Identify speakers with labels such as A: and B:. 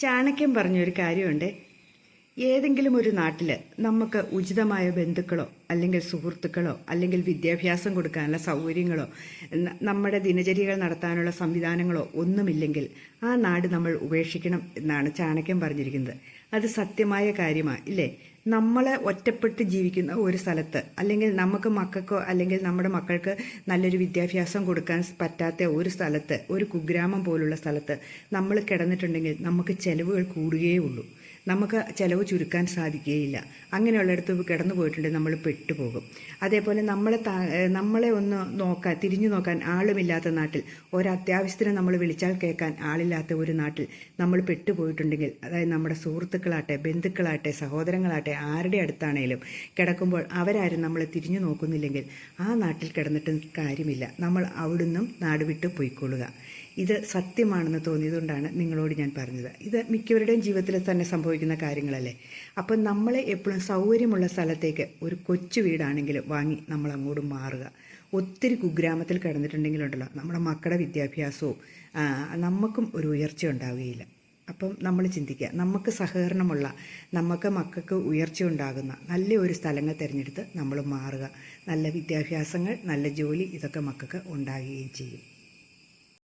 A: ചാണക്യൻ പറഞ്ഞൊരു കാര്യമുണ്ട്. ഏതെങ്കിലും ഒരു നാട്ടിൽ നമുക്ക് ഉചിതമായ ബന്ധുക്കളോ അല്ലെങ്കിൽ സുഹൃത്തുക്കളോ അല്ലെങ്കിൽ വിദ്യാഭ്യാസം കൊടുക്കാനുള്ള സൗകര്യങ്ങളോ നമ്മുടെ ദിനചര്യകൾ നടത്താനുള്ള സംവിധാനങ്ങളോ ഒന്നുമില്ലെങ്കിൽ ആ നാട് നമ്മൾ ഉപേക്ഷിക്കണം എന്നാണ് ചാണക്യൻ പറഞ്ഞിരിക്കുന്നത്. അത് സത്യമായ കാര്യമാണ് ഇല്ലേ? നമ്മളെ ഒറ്റപ്പെട്ട് ജീവിക്കുന്ന ഒരു സ്ഥലത്ത് അല്ലെങ്കിൽ നമുക്ക് മക്കൾക്കോ അല്ലെങ്കിൽ നമ്മുടെ മക്കൾക്ക് നല്ലൊരു വിദ്യാഭ്യാസം കൊടുക്കാൻ പറ്റാത്ത ഒരു സ്ഥലത്ത്, ഒരു കുഗ്രാമം പോലുള്ള സ്ഥലത്ത് നമ്മൾ കിടന്നിട്ടുണ്ടെങ്കിൽ നമുക്ക് ചെലവുകൾ കൂടുകയേ ഉള്ളൂ. നമുക്ക് ചിലവ് ചുരുക്കാൻ സാധിക്കുകയില്ല. അങ്ങനെയുള്ളിടത്ത് കിടന്നു പോയിട്ടുണ്ടെങ്കിൽ നമ്മൾ പെട്ടുപോകും. അതേപോലെ നമ്മളെ ഒന്ന് തിരിഞ്ഞു നോക്കാൻ ആളുമില്ലാത്ത നാട്ടിൽ, ഒരത്യാവശ്യത്തിന് നമ്മൾ വിളിച്ചാൽ കേൾക്കാൻ ആളില്ലാത്ത ഒരു നാട്ടിൽ നമ്മൾ പെട്ടുപോയിട്ടുണ്ടെങ്കിൽ, അതായത് നമ്മുടെ സുഹൃത്തുക്കളാട്ടെ, ബന്ധുക്കളാട്ടെ, സഹോദരങ്ങളാട്ടെ, ആരുടെ അടുത്താണേലും കിടക്കുമ്പോൾ അവരാരും നമ്മളെ തിരിഞ്ഞു നോക്കുന്നില്ലെങ്കിൽ ആ നാട്ടിൽ കിടന്നിട്ട് കാര്യമില്ല. നമ്മൾ അവിടുന്നും നാട് വിട്ട് പോയിക്കൊള്ളുക. ഇത് സത്യമാണെന്ന് തോന്നിയതുകൊണ്ടാണ് നിങ്ങളോട് ഞാൻ പറഞ്ഞത്. ഇത് മിക്കവരുടെയും ജീവിതത്തിൽ തന്നെ സംഭവിക്കുന്ന കാര്യങ്ങളല്ലേ. അപ്പം നമ്മളെ എപ്പോഴും സൗകര്യമുള്ള സ്ഥലത്തേക്ക് ഒരു കൊച്ചു വീടാണെങ്കിലും വാങ്ങി നമ്മൾ അങ്ങോട്ട് മാറുക. ഒത്തിരി കുഗ്രാമത്തിൽ കിടന്നിട്ടുണ്ടെങ്കിലുണ്ടല്ലോ നമ്മുടെ മക്കളുടെ വിദ്യാഭ്യാസവും നമുക്കും ഒരു ഉയർച്ച ഉണ്ടാവുകയില്ല. അപ്പം നമ്മൾ ചിന്തിക്കുക, നമുക്ക് സഹകരണമുള്ള, നമുക്ക് മക്കൾക്ക് ഉയർച്ച ഉണ്ടാകുന്ന നല്ല ഒരു സ്ഥലങ്ങൾ തിരഞ്ഞെടുത്ത് നമ്മൾ മാറുക. നല്ല വിദ്യാഭ്യാസങ്ങൾ, നല്ല ജോലി, ഇതൊക്കെ മക്കൾക്ക് ഉണ്ടാകുകയും ചെയ്യും.